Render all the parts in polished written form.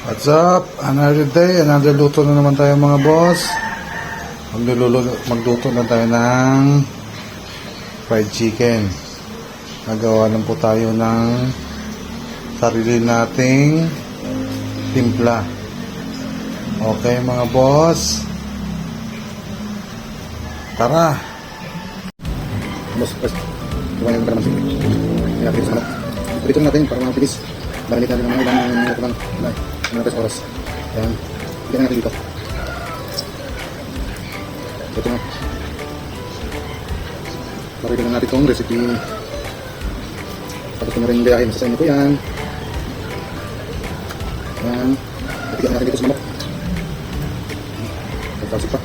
What's up? Another day, another luto na naman tayo mga boss. Magluto na tayo ng fried chicken. Nagawa lang po tayo ng sarili nating timpla. Okay mga boss. Tara! Boss, first. Iwan yung naman sila. Kaya sa manok. Ito natin para mabilis. Balik natin ng ilang minuto lang. Mga oras. Ayan. Bigyan natin dito. Ito na. Pakita na natin itong recipe. Tapos ko na rin gayahin sa inyo ko yan. Ayan. Bigyan natin dito sa manok. Pagkasip pa.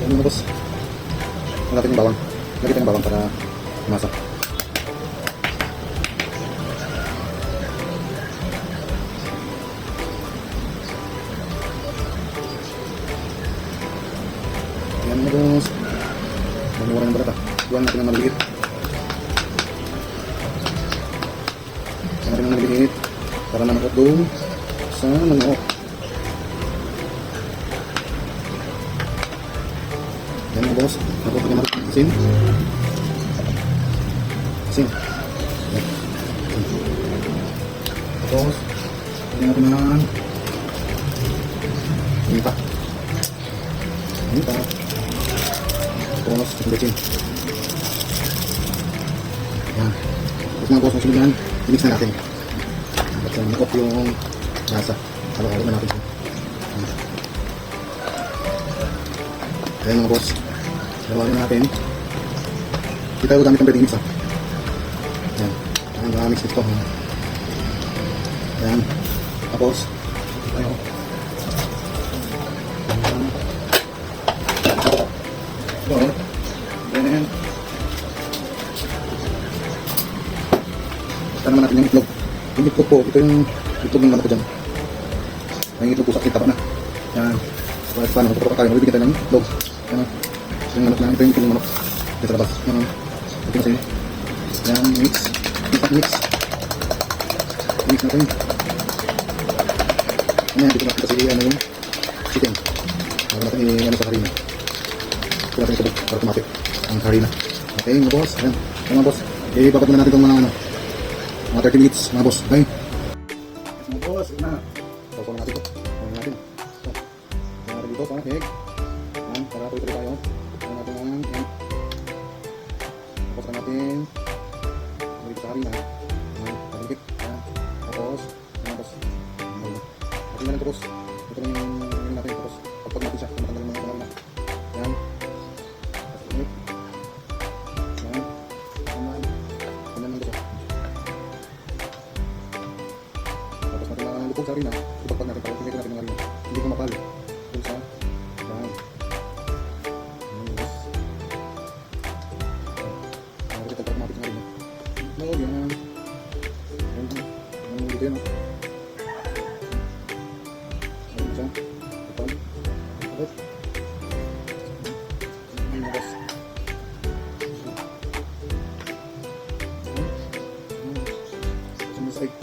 Ano boss? Lagyan natin yung bawang. Lagyan tayo ng bawang para masak. Ayan na boss. Mamura ng balat ah. Buwan natin ng maliliit. Buwan natin ng maliliit para namakot doon sa manok. Ayan mga boss, nakuha ko naman asin. Asin. Tapos, lagyan natin ng minta. Minta. Tapos, bechin. Ayan. Tapos mga boss, masunod yan, i-mix na natin. At nakot yung lasa. Halo-halo na natin. Ayan mga boss. Gawin natin. Kita tayo gamit ng breading mix ha. Ayan. Ang gamit nito. Ayan. Tapos. Tayo. Ayan. Ayan. Basta naman natin yung itlog. Yung itlog po. Ito yung itlog ng manok ko dyan. Yung itlog po sa kitaba na. Ayan. Tapos paano. Magpapaka tayo. Mabibigyan tayo ng itlog. Ayan. Yung manok na, ito yung manok dito sa labas. Ito na sa'yo. Ayan, mix. Mix natin. Ayan, dito natin kasi yung chicken. Bago natin sa harina. Ito natin ito para tumapit ang harina. Okay mga boss. Ayan, mga boss. Ipapat na natin itong mga 30 minutes mga boss. Okay. Mga boss, ito na. Sausaw na natin ito. Sausaw natin. Sausaw natin dito sa egg. Ayan, para tuloy tayo. Tapos natin dito sa harina paligid tapos natin na rin tapos ito lang yung natin tapos pagpag natin siya matanggal yung mga pangalan yan tapos ulit yan naman ganyan lang gusto tapos natin na lupog sa harina ipagpag natin para tumito natin ng harina hindi ko mapal dun sa yan yan. Yan dito yan. Ayan siya. Ipal. Ulit. Ayan na boss. Sa mistake.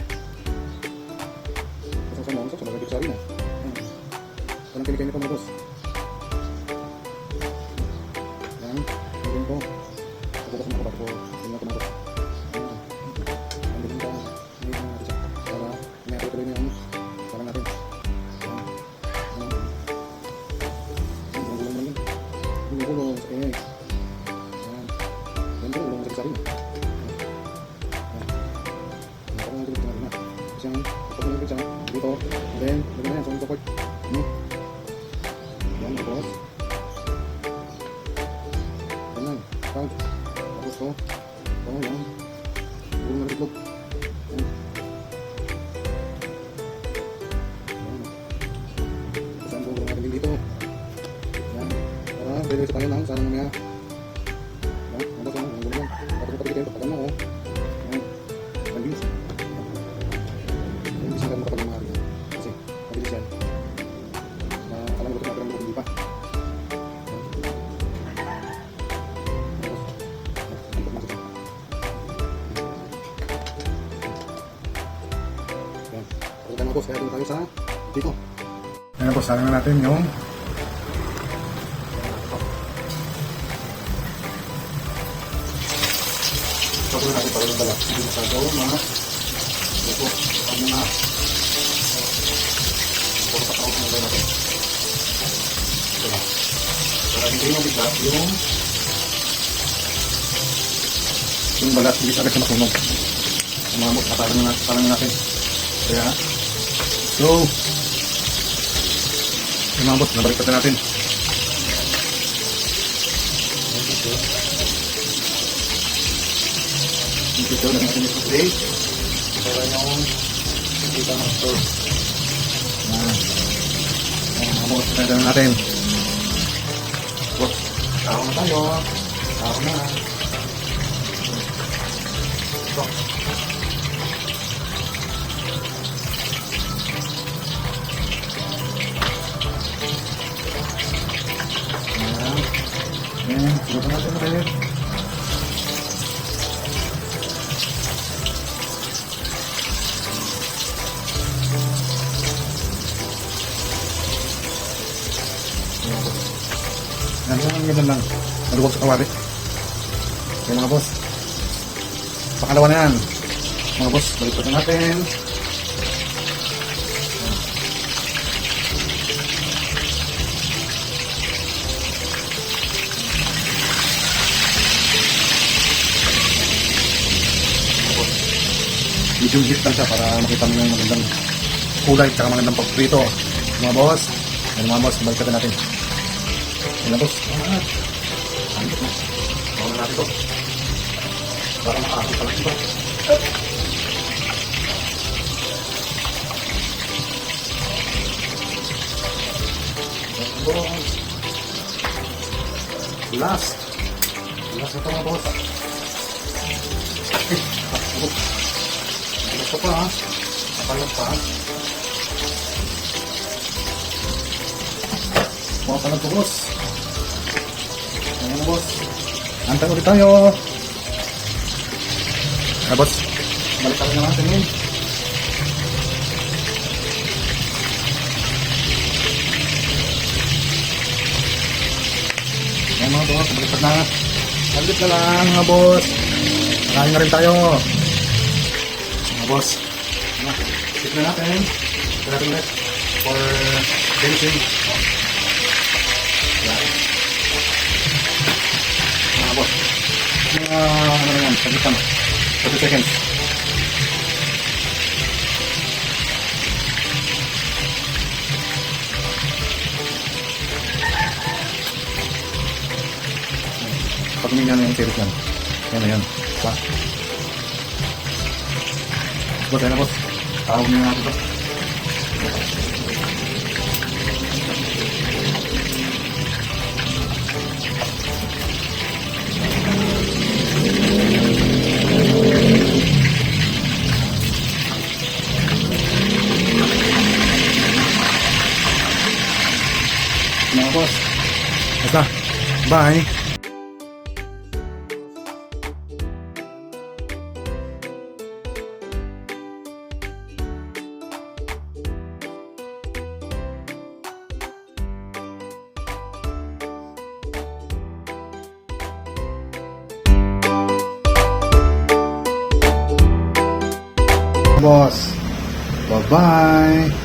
Sa mo, sa mga gipsari na. Walang kinikay nito mga boss. Yan. Ayan po. Pagbukas mo ko bago po. Tingnan ko na boss. Tuloy na yung parang natin. Gulong sa kanya eh. Yan gulong sa kisari. Parang natin ito na. Kasi yan, kapag natin siya dito. Then, lagyan na yan sa support. Yan, tapos. Yan lang. Tapos to. Ito, yan. Gulong na itlog. Dito. Yan. Para pwede tayo ng sarang mamaya. Yan. Mabasa na. chicken, pagkakan mo, oh. Ayan. Mabilis. Mabilis yung kapag lumahari. Kasi, mabilis yan. Alam mo ito natin ang hindi pa. Ayan. Pagkakan mo, boss. Kaya doon tayo sa dito. Ayan, boss. Salang na natin yung pagkakan natin para ng balat. Hindi masyado, mga ito, pag mga puro patawag na gawin natin. Ito lang. Para hindi yung bigla, yung balat, hindi agad siya masunog. Ang mga mot, patarang natin. Kaya, so, yung mga boss, nabaliktad na natin. Ito na natin yung spray. Para yung kita ng store. Mga boss, na natin. Boss, tao na tayo. Tao na. Ito. Ayan, subukan natin ulit. Yan ang ganun lang. Malubog sa kawari. Ayan mga boss. Pakalawa na yan. Mga boss, baliktad na natin. Medium heat lang siya para makita mo yung magandang kulay at magandang pagprito. Mga boss, yan mga boss, baliktad natin. Yan na boss, anggit na. Bawala natin ito. Para makaakit pala ito. Boss. Last ito mga boss. Ito pa ha. Napalag pa. Mapalag po boss. Ayan na boss. Antay ulit tayo. Ayan boss. Balik tayo naman natin yun. Ayan mga boss. Baliktad na. Balik na lang mga boss. Kain na rin tayo. Mga boss. Sit na natin. Sit natin ulit. For finishing. Yan. Mga boss. Ano na yan? Sagitan. 30 seconds. Pag umiyan na yung series yan. Yan na yan. Pa. Boss, yan na boss. Tawag niyo natin ito. Mga boss. Basta. Bye. Boss. Bye-bye.